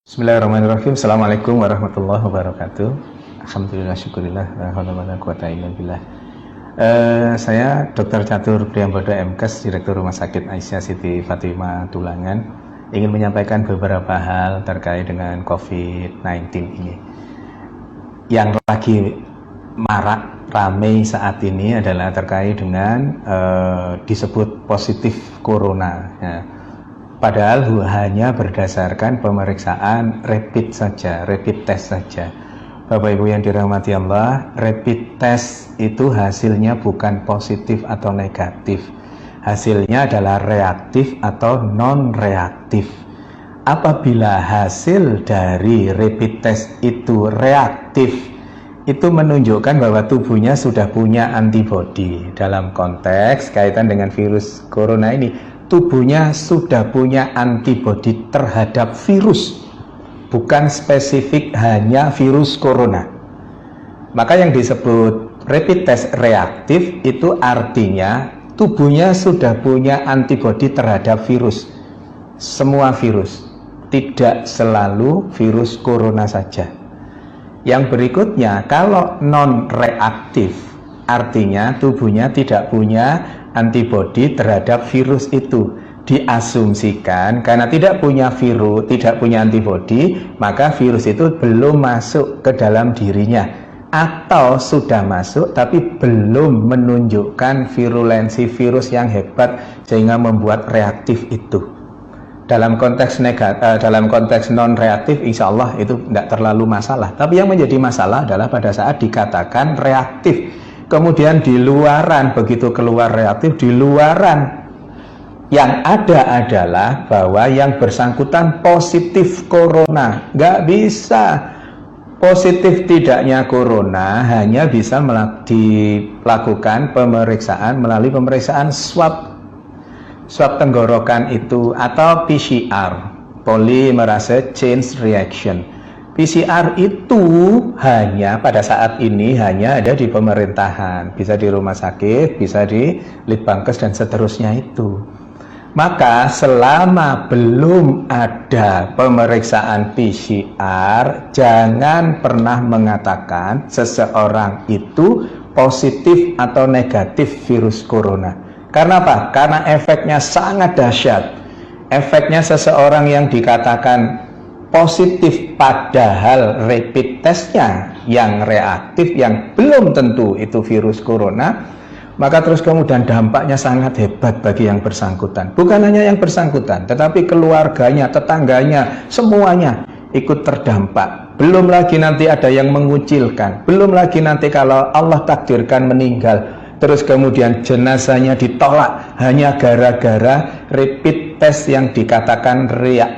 Bismillahirrahmanirrahim. Assalamualaikum warahmatullahi wabarakatuh. Alhamdulillah, syukurillah, la haula wala quwata illa billah. Saya Dr. Catur Priyambodo MKes, Direktur Rumah Sakit Aisyah Siti Fatimah Tulangan, ingin menyampaikan beberapa hal terkait dengan COVID-19 ini. Yang lagi marak ramai saat ini adalah terkait dengan disebut positif corona. Ya. Padahal hanya berdasarkan pemeriksaan rapid saja, rapid test saja. Bapak Ibu yang dirahmati Allah, rapid test itu hasilnya bukan positif atau negatif. Hasilnya adalah reaktif atau non-reaktif. Apabila hasil dari rapid test itu reaktif, itu menunjukkan bahwa tubuhnya sudah punya antibodi. Dalam konteks kaitan dengan virus corona ini, tubuhnya sudah punya antibodi terhadap virus, bukan spesifik hanya virus corona. Maka yang disebut rapid test reaktif itu artinya tubuhnya sudah punya antibodi terhadap virus, semua virus, tidak selalu virus corona saja. Yang berikutnya, kalau non reaktif artinya tubuhnya tidak punya antibodi terhadap virus itu. Diasumsikan karena tidak punya virus, tidak punya antibodi, maka virus itu belum masuk ke dalam dirinya, atau sudah masuk tapi belum menunjukkan virulensi virus yang hebat sehingga membuat reaktif itu. Dalam konteks dalam konteks non reaktif, insya Allah itu tidak terlalu masalah. Tapi yang menjadi masalah adalah pada saat dikatakan reaktif, kemudian di luaran, begitu keluar reaktif, di luaran yang ada adalah bahwa yang bersangkutan positif corona. Nggak bisa. Positif tidaknya corona hanya bisa dilakukan pemeriksaan melalui pemeriksaan swab tenggorokan itu, atau PCR, polymerase chain reaction. PCR itu hanya pada saat ini hanya ada di pemerintahan, bisa di rumah sakit, bisa di Litbangkes dan seterusnya itu. Maka selama belum ada pemeriksaan PCR, jangan pernah mengatakan seseorang itu positif atau negatif virus corona. Karena apa? Karena efeknya sangat dahsyat. Efeknya seseorang yang dikatakan positif padahal rapid testnya yang reaktif, yang belum tentu itu virus corona, maka terus kemudian dampaknya sangat hebat bagi yang bersangkutan. Bukan hanya yang bersangkutan, tetapi keluarganya, tetangganya, semuanya ikut terdampak. Belum lagi nanti ada yang mengucilkan, belum lagi nanti kalau Allah takdirkan meninggal, terus kemudian jenazahnya ditolak hanya gara-gara rapid test yang dikatakan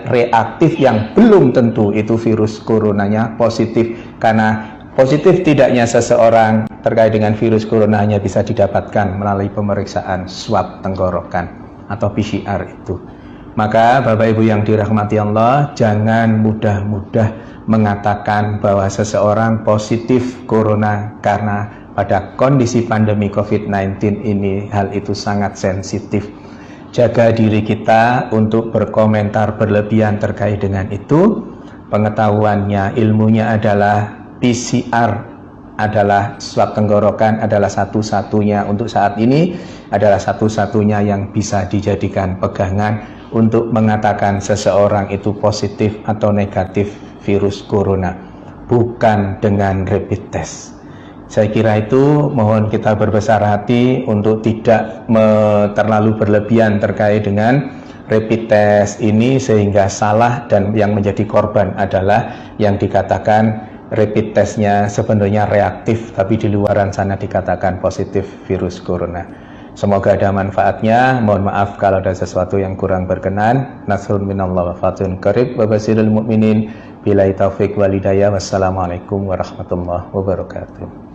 reaktif, yang belum tentu itu virus coronanya positif. Karena positif tidaknya seseorang terkait dengan virus corona hanya bisa didapatkan melalui pemeriksaan swab tenggorokan atau PCR itu. Maka Bapak Ibu yang dirahmati Allah, jangan mudah-mudah mengatakan bahwa seseorang positif corona, karena pada kondisi pandemi COVID-19 ini hal itu sangat sensitif. Jaga diri kita untuk berkomentar berlebihan terkait dengan itu. Pengetahuannya, ilmunya adalah PCR adalah swab tenggorokan, adalah satu-satunya untuk saat ini, adalah satu-satunya yang bisa dijadikan pegangan untuk mengatakan seseorang itu positif atau negatif virus corona, bukan dengan rapid test. Saya kira itu, mohon kita berbesar hati untuk tidak terlalu berlebihan terkait dengan rapid test ini sehingga salah, dan yang menjadi korban adalah yang dikatakan rapid testnya sebenarnya reaktif tapi di luaran sana dikatakan positif virus corona. Semoga ada manfaatnya. Mohon maaf kalau ada sesuatu yang kurang berkenan. Nasrun minallah wa fatun qarib wa basirul mu'minin. Billahi taufiq wal hidayah. Wassalamualaikum warahmatullahi wabarakatuh.